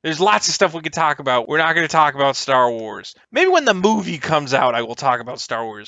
There's lots of stuff we could talk about. We're not going to talk about Star Wars. Maybe when the movie comes out, I will talk about Star Wars.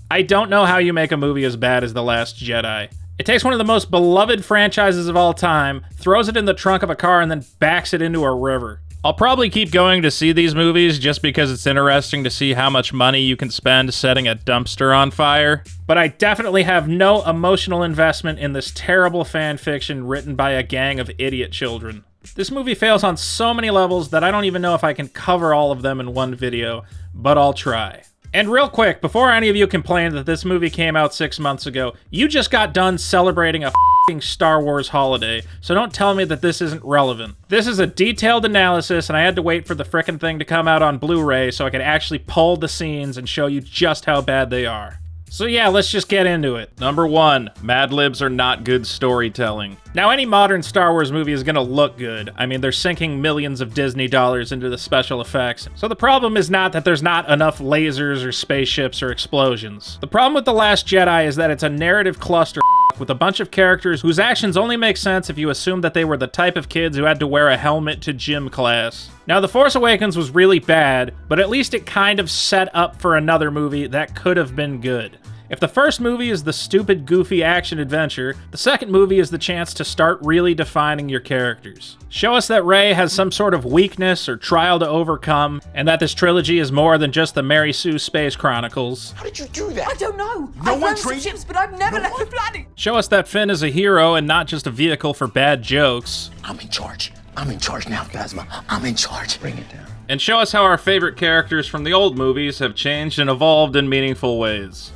I don't know how you make a movie as bad as The Last Jedi. It takes one of the most beloved franchises of all time, throws it in the trunk of a car, and then backs it into a river. I'll probably keep going to see these movies just because it's interesting to see how much money you can spend setting a dumpster on fire. But I definitely have no emotional investment in this terrible fan fiction written by a gang of idiot children. This movie fails on so many levels that I don't even know if I can cover all of them in one video, but I'll try. And real quick, before any of you complain that this movie came out 6 months ago, you just got done celebrating a f***ing Star Wars holiday, so don't tell me that this isn't relevant. This is a detailed analysis, and I had to wait for the frickin' thing to come out on Blu-ray so I could actually pull the scenes and show you just how bad they are. So yeah, let's just get into it. Number 1, Mad Libs are not good storytelling. Now, any modern Star Wars movie is gonna look good. I mean, they're sinking millions of Disney dollars into the special effects. So the problem is not that there's not enough lasers or spaceships or explosions. The problem with The Last Jedi is that it's a narrative cluster with a bunch of characters whose actions only make sense if you assume that they were the type of kids who had to wear a helmet to gym class. Now, The Force Awakens was really bad, but at least it kind of set up for another movie that could have been good. If the first movie is the stupid, goofy action-adventure, the second movie is the chance to start really defining your characters. Show us that Rey has some sort of weakness or trial to overcome, and that this trilogy is more than just the Mary Sue Space Chronicles. How did you do that? I don't know. No I've one learned some trained- ships, but I've never left the planet. Show us that Finn is a hero and not just a vehicle for bad jokes. I'm in charge. I'm in charge now, Phasma. I'm in charge. Bring it down. And show us how our favorite characters from the old movies have changed and evolved in meaningful ways.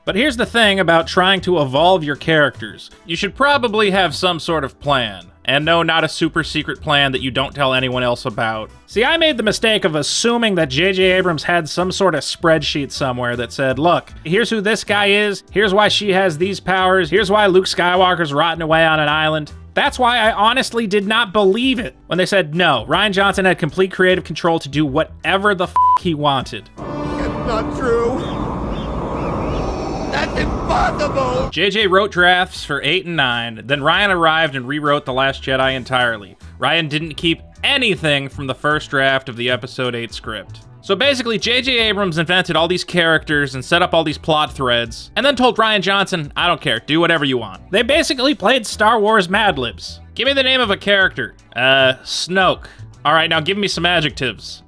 But here's the thing about trying to evolve your characters. You should probably have some sort of plan. And no, not a super secret plan that you don't tell anyone else about. See, I made the mistake of assuming that J.J. Abrams had some sort of spreadsheet somewhere that said, look, here's who this guy is, here's why she has these powers, here's why Luke Skywalker's rotting away on an island. That's why I honestly did not believe it when they said no, Rian Johnson had complete creative control to do whatever the f*** he wanted. It's not true. That's impossible. JJ wrote drafts for 8 and 9, then Rian arrived and rewrote The Last Jedi entirely. Rian didn't keep anything from the first draft of the Episode 8 script. So basically, J.J. Abrams invented all these characters and set up all these plot threads, and then told Rian Johnson, I don't care, do whatever you want. They basically played Star Wars Mad Libs. Give me the name of a character. Snoke. Alright, now give me some adjectives.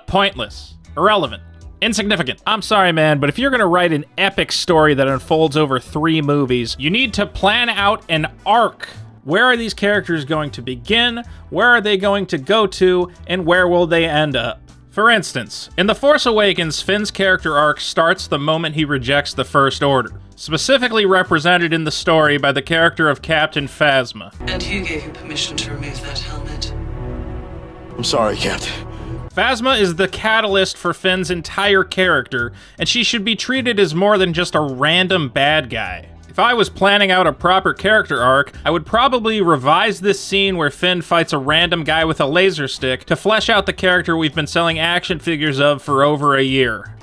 Pointless. Irrelevant. Insignificant. I'm sorry, man, but if you're gonna write an epic story that unfolds over 3 movies, you need to plan out an arc. Where are these characters going to begin? Where are they going to go to? And where will they end up? For instance, in The Force Awakens, Finn's character arc starts the moment he rejects the First Order, specifically represented in the story by the character of Captain Phasma. And who gave you permission to remove that helmet? I'm sorry, Captain. Phasma is the catalyst for Finn's entire character, and she should be treated as more than just a random bad guy. If I was planning out a proper character arc, I would probably revise this scene where Finn fights a random guy with a laser stick to flesh out the character we've been selling action figures of for over a year.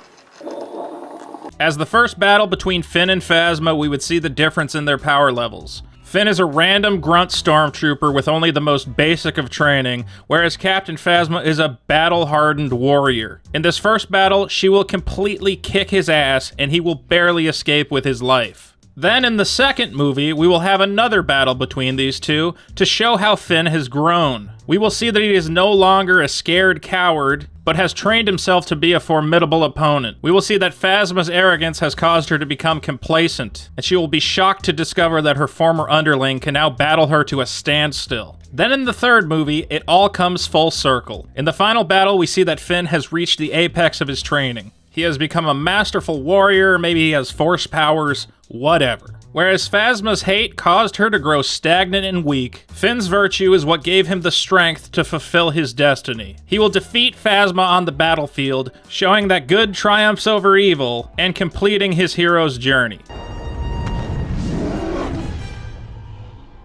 As the first battle between Finn and Phasma, we would see the difference in their power levels. Finn is a random grunt stormtrooper with only the most basic of training, whereas Captain Phasma is a battle-hardened warrior. In this first battle, she will completely kick his ass, and he will barely escape with his life. Then in the second movie, we will have another battle between these two to show how Finn has grown. We will see that he is no longer a scared coward, but has trained himself to be a formidable opponent. We will see that Phasma's arrogance has caused her to become complacent, and she will be shocked to discover that her former underling can now battle her to a standstill. Then in the third movie, it all comes full circle. In the final battle, we see that Finn has reached the apex of his training. He has become a masterful warrior, maybe he has force powers, whatever. Whereas Phasma's hate caused her to grow stagnant and weak, Finn's virtue is what gave him the strength to fulfill his destiny. He will defeat Phasma on the battlefield, showing that good triumphs over evil, and completing his hero's journey.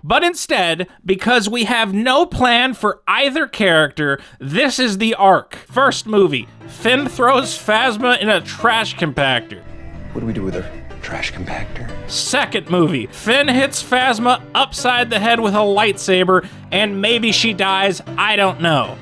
But instead, because we have no plan for either character, this is the arc. First movie, Finn throws Phasma in a trash compactor. What do we do with her? Trash compactor. Second movie, Finn hits Phasma upside the head with a lightsaber, and maybe she dies, I don't know.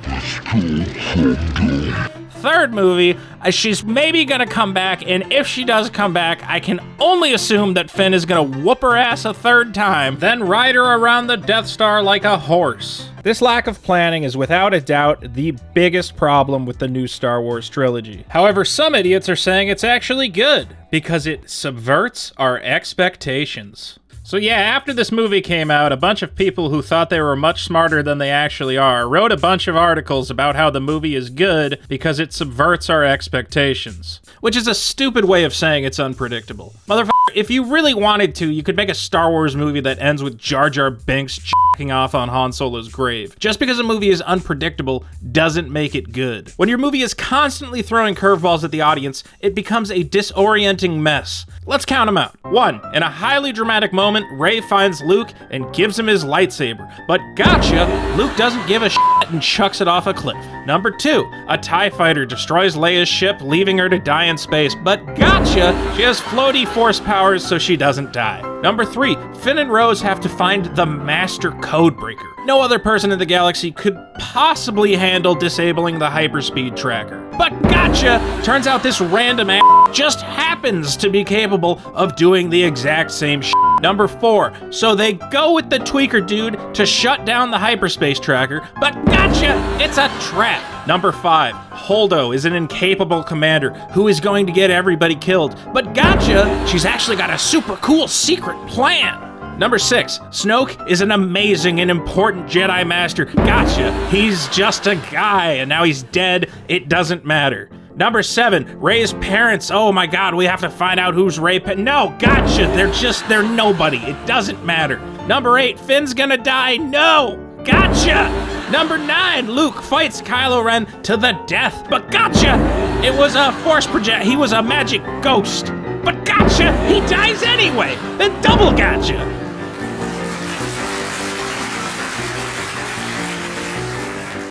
Third movie, she's maybe gonna come back, and if she does come back, I can only assume that Finn is gonna whoop her ass a third time, then ride her around the Death Star like a horse. This lack of planning is without a doubt the biggest problem with the new Star Wars trilogy. However, some idiots are saying it's actually good, because it subverts our expectations. So yeah, after this movie came out, a bunch of people who thought they were much smarter than they actually are wrote a bunch of articles about how the movie is good because it subverts our expectations. Which is a stupid way of saying it's unpredictable. Motherfucker, if you really wanted to, you could make a Star Wars movie that ends with Jar Jar Binks jacking off on Han Solo's grave. Just because a movie is unpredictable doesn't make it good. When your movie is constantly throwing curveballs at the audience, it becomes a disorienting mess. Let's count them out. 1. In a highly dramatic moment, Rey finds Luke and gives him his lightsaber. But gotcha, Luke doesn't give a shit and chucks it off a cliff. Number 2. A TIE fighter destroys Leia's ship, leaving her to die in space. But gotcha, she has floaty force powers so she doesn't die. Number 3. Finn and Rose have to find the Master Codebreaker. No other person in the galaxy could possibly handle disabling the hyperspeed tracker. But gotcha! Turns out this random ass just happens to be capable of doing the exact same shit. Number 4. So they go with the tweaker dude to shut down the hyperspace tracker, but gotcha! It's a trap. Number 5. Holdo is an incapable commander who is going to get everybody killed, but gotcha! She's actually got a super cool secret plan. Number 6, Snoke is an amazing and important Jedi Master. Gotcha, he's just a guy, and now he's dead, it doesn't matter. Number 7, Rey's parents, oh my god, we have to find out who's Rey. No, gotcha, they're nobody, it doesn't matter. Number 8, Finn's gonna die, no, gotcha. Number 9, Luke fights Kylo Ren to the death, but gotcha, it was a force project, he was a magic ghost. But gotcha, he dies anyway, then double gotcha.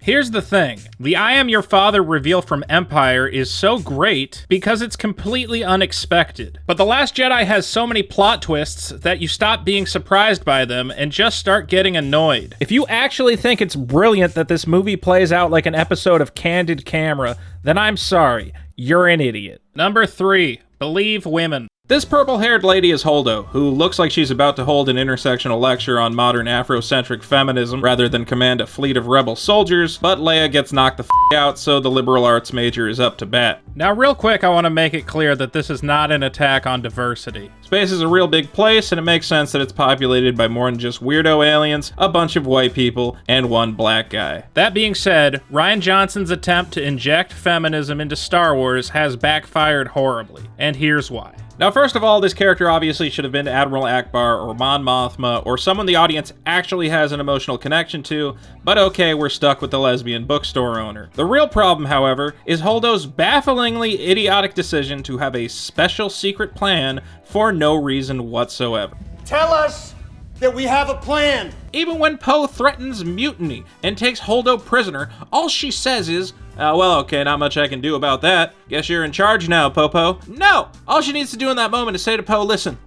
Here's the thing. The I Am Your Father reveal from Empire is so great because it's completely unexpected. But The Last Jedi has so many plot twists that you stop being surprised by them and just start getting annoyed. If you actually think it's brilliant that this movie plays out like an episode of Candid Camera, then I'm sorry, you're an idiot. Number 3, believe women. This purple-haired lady is Holdo, who looks like she's about to hold an intersectional lecture on modern Afrocentric feminism rather than command a fleet of rebel soldiers, but Leia gets knocked the f*** out, so the liberal arts major is up to bat. Now real quick, I want to make it clear that this is not an attack on diversity. Space is a real big place, and it makes sense that it's populated by more than just weirdo aliens, a bunch of white people, and one black guy. That being said, Rian Johnson's attempt to inject feminism into Star Wars has backfired horribly, and here's why. Now, first of all, this character obviously should have been Admiral Akbar or Mon Mothma or someone the audience actually has an emotional connection to, but okay, we're stuck with the lesbian bookstore owner. The real problem, however, is Holdo's bafflingly idiotic decision to have a special secret plan for no reason whatsoever. Tell us that we have a plan! Even when Poe threatens mutiny and takes Holdo prisoner, all she says is, well, okay, not much I can do about that. Guess you're in charge now, Popo. No! All she needs to do in that moment is say to Poe, listen,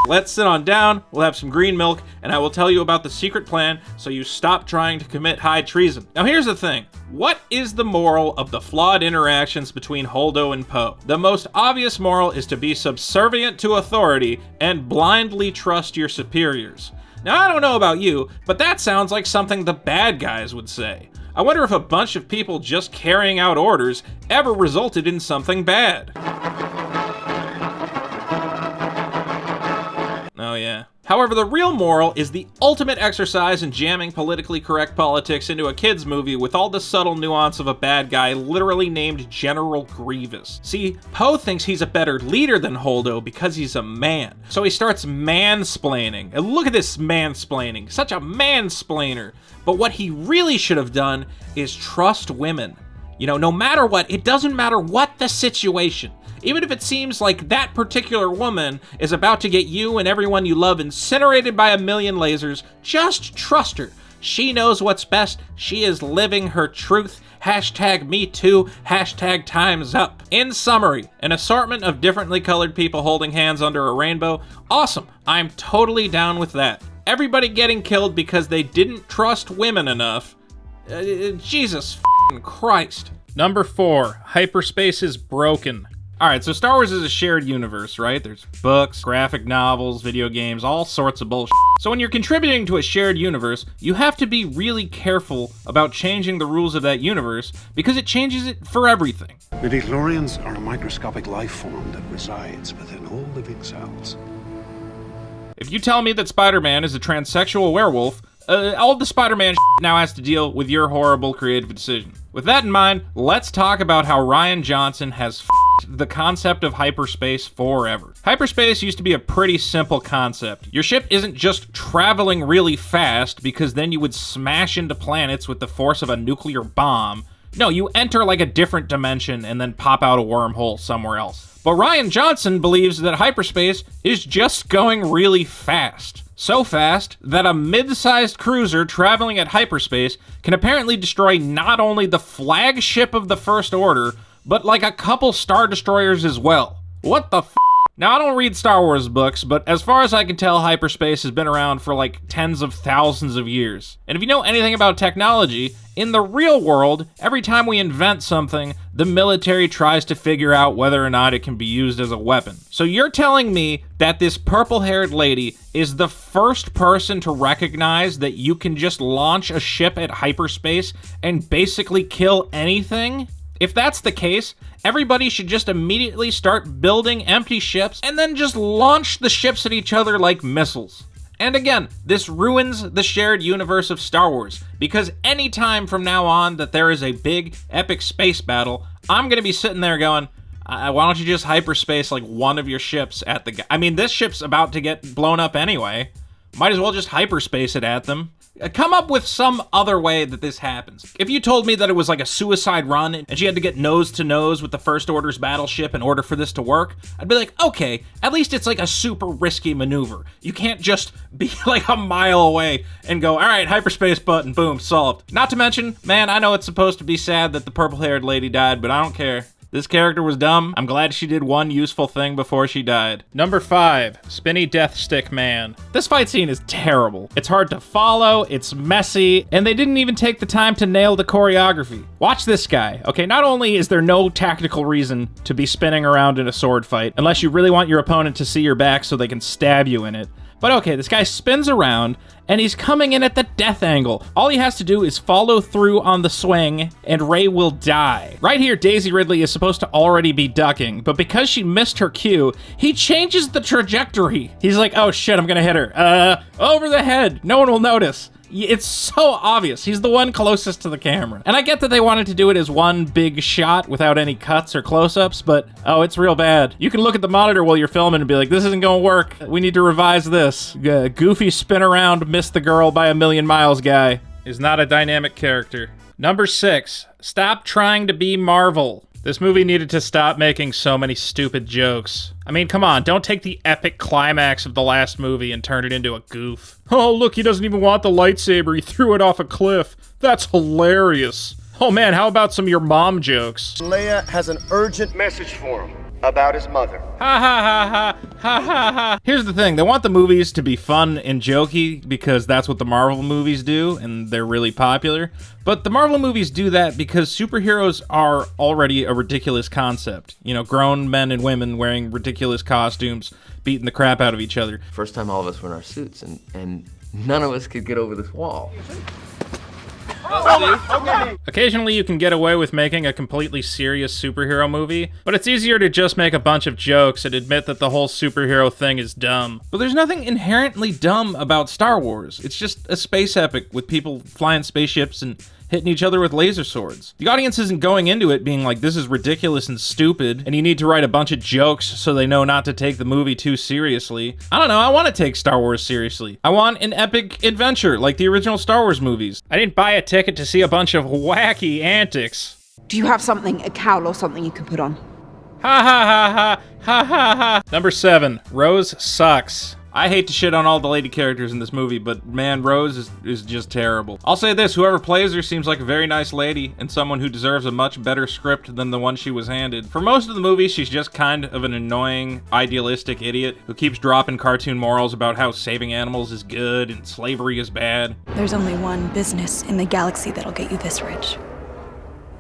let's sit on down, we'll have some green milk, and I will tell you about the secret plan so you stop trying to commit high treason. Now here's the thing. What is the moral of the flawed interactions between Holdo and Poe? The most obvious moral is to be subservient to authority and blindly trust your superiors. Now I don't know about you, but that sounds like something the bad guys would say. I wonder if a bunch of people just carrying out orders ever resulted in something bad. Oh yeah. However, the real moral is the ultimate exercise in jamming politically correct politics into a kid's movie with all the subtle nuance of a bad guy literally named General Grievous. See, Poe thinks he's a better leader than Holdo because he's a man. So he starts mansplaining. And look at this mansplaining. Such a mansplainer. But what he really should have done is trust women. You know, no matter what, it doesn't matter what the situation. Even if it seems like that particular woman is about to get you and everyone you love incinerated by a million lasers, just trust her. She knows what's best. She is living her truth. Hashtag me too. Hashtag time's up. In summary, an assortment of differently colored people holding hands under a rainbow. Awesome. I'm totally down with that. Everybody getting killed because they didn't trust women enough. Jesus f***ing Christ. Number 4, hyperspace is broken. Alright, so Star Wars is a shared universe, right? There's books, graphic novels, video games, all sorts of bullshit. So when you're contributing to a shared universe, you have to be really careful about changing the rules of that universe because it changes it for everything. Midichlorians are a microscopic life form that resides within all living cells. If you tell me that Spider-Man is a transsexual werewolf, all the Spider-Man now has to deal with your horrible creative decision. With that in mind, let's talk about how Rian Johnson has the concept of hyperspace forever. Hyperspace used to be a pretty simple concept. Your ship isn't just traveling really fast because then you would smash into planets with the force of a nuclear bomb. No, you enter like a different dimension and then pop out a wormhole somewhere else. But Rian Johnson believes that hyperspace is just going really fast. So fast that a mid-sized cruiser traveling at hyperspace can apparently destroy not only the flagship of the First Order, but like a couple Star Destroyers as well. What the f***? Now, I don't read Star Wars books, but as far as I can tell, hyperspace has been around for like tens of thousands of years. And if you know anything about technology, in the real world, every time we invent something, the military tries to figure out whether or not it can be used as a weapon. So you're telling me that this purple-haired lady is the first person to recognize that you can just launch a ship at hyperspace and basically kill anything? If that's the case, everybody should just immediately start building empty ships and then just launch the ships at each other like missiles. And again, this ruins the shared universe of Star Wars, because any time from now on that there is a big, epic space battle, I'm gonna be sitting there going, why don't you just hyperspace like one of your ships at the guy? I mean, this ship's about to get blown up anyway. Might as well just hyperspace it at them. Come up with some other way that this happens. If you told me that it was like a suicide run and she had to get nose to nose with the First Order's battleship in order for this to work, I'd be like, okay, at least it's like a super risky maneuver. You can't just be like a mile away and go, all right, hyperspace button, boom, solved. Not to mention, man, I know it's supposed to be sad that the purple-haired lady died, but I don't care. This character was dumb. I'm glad she did one useful thing before she died. Number 5, Spinny Death Stick Man. This fight scene is terrible. It's hard to follow, it's messy, and they didn't even take the time to nail the choreography. Watch this guy. Okay, not only is there no tactical reason to be spinning around in a sword fight, unless you really want your opponent to see your back so they can stab you in it, but okay, this guy spins around, and he's coming in at the death angle. All he has to do is follow through on the swing, and Rey will die. Right here, Daisy Ridley is supposed to already be ducking, but because she missed her cue, he changes the trajectory. He's like, oh shit, I'm gonna hit her. Over the head. No one will notice. It's so obvious. He's the one closest to the camera. And I get that they wanted to do it as one big shot without any cuts or close-ups, but oh, it's real bad. You can look at the monitor while you're filming and be like, this isn't gonna work. We need to revise this. Goofy spin around, miss the girl by a million miles guy is not a dynamic character. Number 6, stop trying to be Marvel. This movie needed to stop making so many stupid jokes. I mean, come on, don't take the epic climax of the last movie and turn it into a goof. Oh, look, he doesn't even want the lightsaber. He threw it off a cliff. That's hilarious. Oh man, how about some of your mom jokes? Leia has an urgent message for him about his mother. Ha ha ha ha ha ha ha. Here's the thing, they want the movies to be fun and jokey because that's what the Marvel movies do and they're really popular. But the Marvel movies do that because superheroes are already a ridiculous concept. You know, grown men and women wearing ridiculous costumes, beating the crap out of each other. First time all of us were in our suits and none of us could get over this wall. Occasionally you can get away with making a completely serious superhero movie, but it's easier to just make a bunch of jokes and admit that the whole superhero thing is dumb. But there's nothing inherently dumb about Star Wars. It's just a space epic with people flying spaceships and hitting each other with laser swords. The audience isn't going into it being like, this is ridiculous and stupid, and you need to write a bunch of jokes so they know not to take the movie too seriously. I don't know, I want to take Star Wars seriously. I want an epic adventure like the original Star Wars movies. I didn't buy a ticket to see a bunch of wacky antics. Do you have something, a cowl or something you can put on? Ha ha ha ha ha ha ha. Number 7, Rose sucks. I hate to shit on all the lady characters in this movie, but man, Rose is just terrible. I'll say this, whoever plays her seems like a very nice lady and someone who deserves a much better script than the one she was handed. For most of the movie, she's just kind of an annoying, idealistic idiot who keeps dropping cartoon morals about how saving animals is good and slavery is bad. There's only one business in the galaxy that'll get you this rich.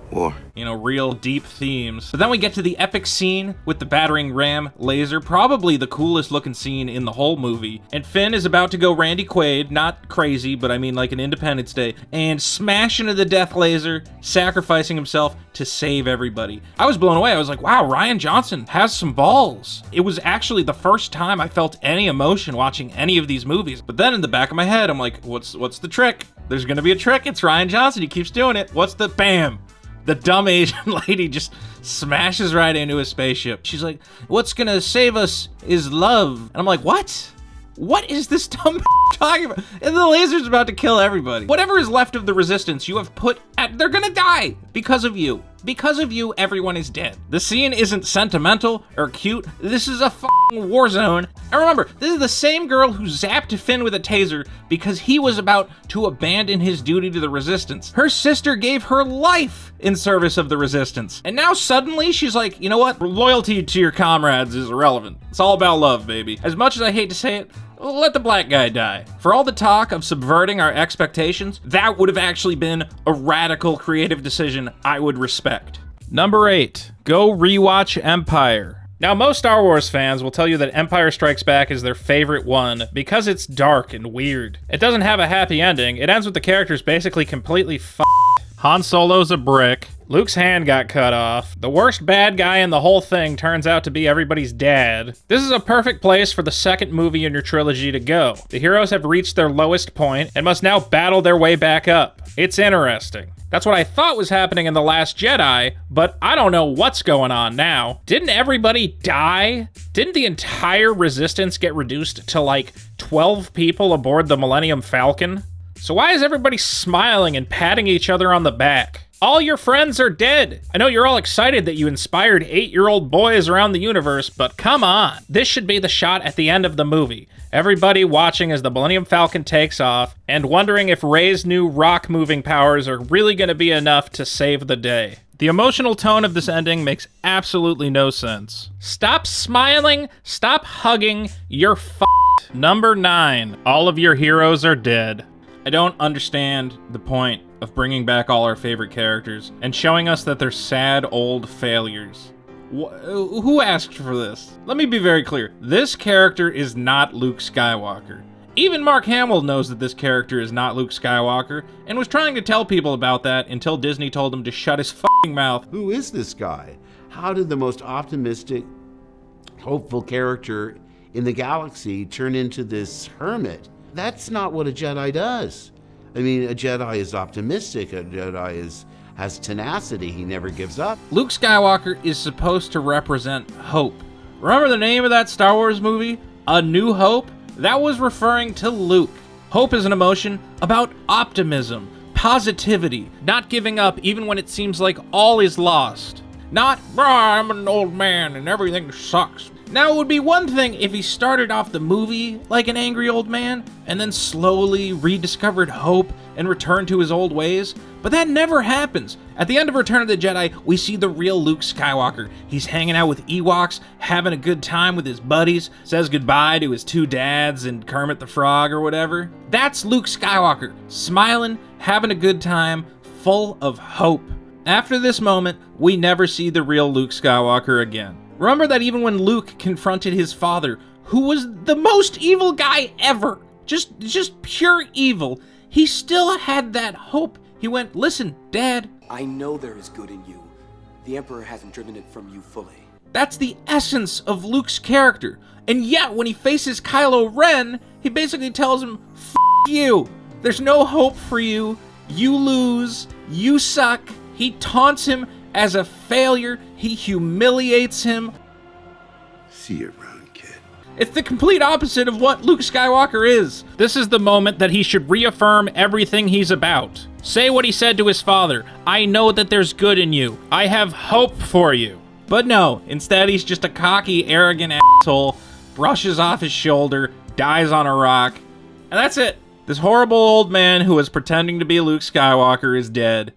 War. You know, real deep themes. But then we get to the epic scene with the battering ram laser, probably the coolest looking scene in the whole movie. And Finn is about to go Randy Quaid, not crazy, but I mean like an Independence Day, and smash into the death laser, sacrificing himself to save everybody. I was blown away. I was like, wow, Rian Johnson has some balls. It was actually the first time I felt any emotion watching any of these movies. But then in the back of my head, I'm like, what's the trick? There's gonna be a trick. It's Rian Johnson. He keeps doing it. What's the bam? The dumb Asian lady just smashes right into a spaceship. She's like, what's gonna save us is love. And I'm like, what? What is this dumb talking about? And the laser's about to kill everybody. Whatever is left of the resistance you have put at, they're gonna die because of you. Because of you, everyone is dead. The scene isn't sentimental or cute. This is a f***ing war zone. And remember, this is the same girl who zapped Finn with a taser because he was about to abandon his duty to the Resistance. Her sister gave her life in service of the Resistance. And now suddenly she's like, you know what? Loyalty to your comrades is irrelevant. It's all about love, baby. As much as I hate to say it, let the black guy die. For all the talk of subverting our expectations, that would have actually been a radical creative decision I would respect. Number 8, go rewatch Empire. Now, most Star Wars fans will tell you that Empire Strikes Back is their favorite one because it's dark and weird. It doesn't have a happy ending. It ends with the characters basically completely f***ed. Han Solo's a brick. Luke's hand got cut off. The worst bad guy in the whole thing turns out to be everybody's dad. This is a perfect place for the second movie in your trilogy to go. The heroes have reached their lowest point and must now battle their way back up. It's interesting. That's what I thought was happening in The Last Jedi, but I don't know what's going on now. Didn't everybody die? Didn't the entire Resistance get reduced to like 12 people aboard the Millennium Falcon? So why is everybody smiling and patting each other on the back? All your friends are dead. I know you're all excited that you inspired 8-year-old boys around the universe, but come on. This should be the shot at the end of the movie. Everybody watching as the Millennium Falcon takes off and wondering if Rey's new rock-moving powers are really going to be enough to save the day. The emotional tone of this ending makes absolutely no sense. Stop smiling, stop hugging, you're f***ed. Number 9, all of your heroes are dead. I don't understand the point of bringing back all our favorite characters and showing us that they're sad old failures. Who asked for this? Let me be very clear. This character is not Luke Skywalker. Even Mark Hamill knows that this character is not Luke Skywalker and was trying to tell people about that until Disney told him to shut his f***ing mouth. Who is this guy? How did the most optimistic, hopeful character in the galaxy turn into this hermit? That's not what a Jedi does. I mean, a Jedi is optimistic. A Jedi has tenacity. He never gives up. Luke Skywalker is supposed to represent hope. Remember the name of that Star Wars movie? A New Hope? That was referring to Luke. Hope is an emotion about optimism, positivity, not giving up even when it seems like all is lost. Not, I'm an old man and everything sucks. Now, it would be one thing if he started off the movie like an angry old man and then slowly rediscovered hope and returned to his old ways, but that never happens. At the end of Return of the Jedi, we see the real Luke Skywalker. He's hanging out with Ewoks, having a good time with his buddies, says goodbye to his 2 dads and Kermit the Frog or whatever. That's Luke Skywalker, smiling, having a good time, full of hope. After this moment, we never see the real Luke Skywalker again. Remember that even when Luke confronted his father, who was the most evil guy ever, just pure evil, he still had that hope. He went, listen, Dad. I know there is good in you. The Emperor hasn't driven it from you fully. That's the essence of Luke's character. And yet, when he faces Kylo Ren, he basically tells him, F you. There's no hope for you. You lose. You suck. He taunts him as a failure. He humiliates him. See you around, kid. It's the complete opposite of what Luke Skywalker is. This is the moment that he should reaffirm everything he's about. Say what he said to his father. I know that there's good in you. I have hope for you. But no, instead he's just a cocky, arrogant asshole, brushes off his shoulder, dies on a rock, and that's it. This horrible old man who was pretending to be Luke Skywalker is dead.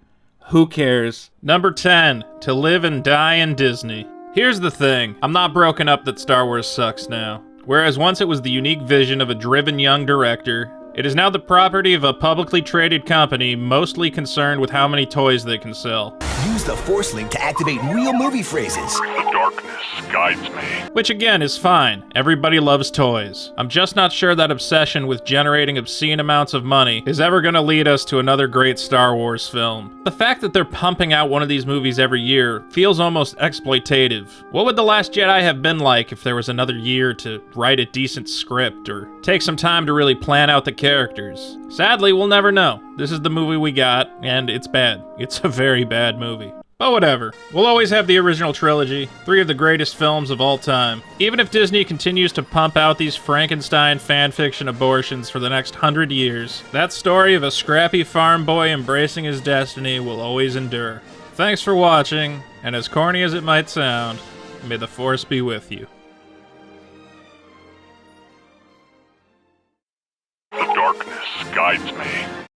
Who cares? Number 10, To Live and Die in Disney. Here's the thing, I'm not broken up that Star Wars sucks now. Whereas once it was the unique vision of a driven young director, it is now the property of a publicly traded company mostly concerned with how many toys they can sell. Use the Force Link to activate real movie phrases. The darkness guides me. Which again is fine, everybody loves toys. I'm just not sure that obsession with generating obscene amounts of money is ever gonna lead us to another great Star Wars film. The fact that they're pumping out one of these movies every year feels almost exploitative. What would The Last Jedi have been like if there was another year to write a decent script or take some time to really plan out the characters? Sadly, we'll never know. This is the movie we got, and it's bad. It's a very bad movie. But whatever. We'll always have the original trilogy, 3 of the greatest films of all time. Even if Disney continues to pump out these Frankenstein fanfiction abortions for the next 100 years, that story of a scrappy farm boy embracing his destiny will always endure. Thanks for watching, and as corny as it might sound, may the Force be with you. The darkness guides me.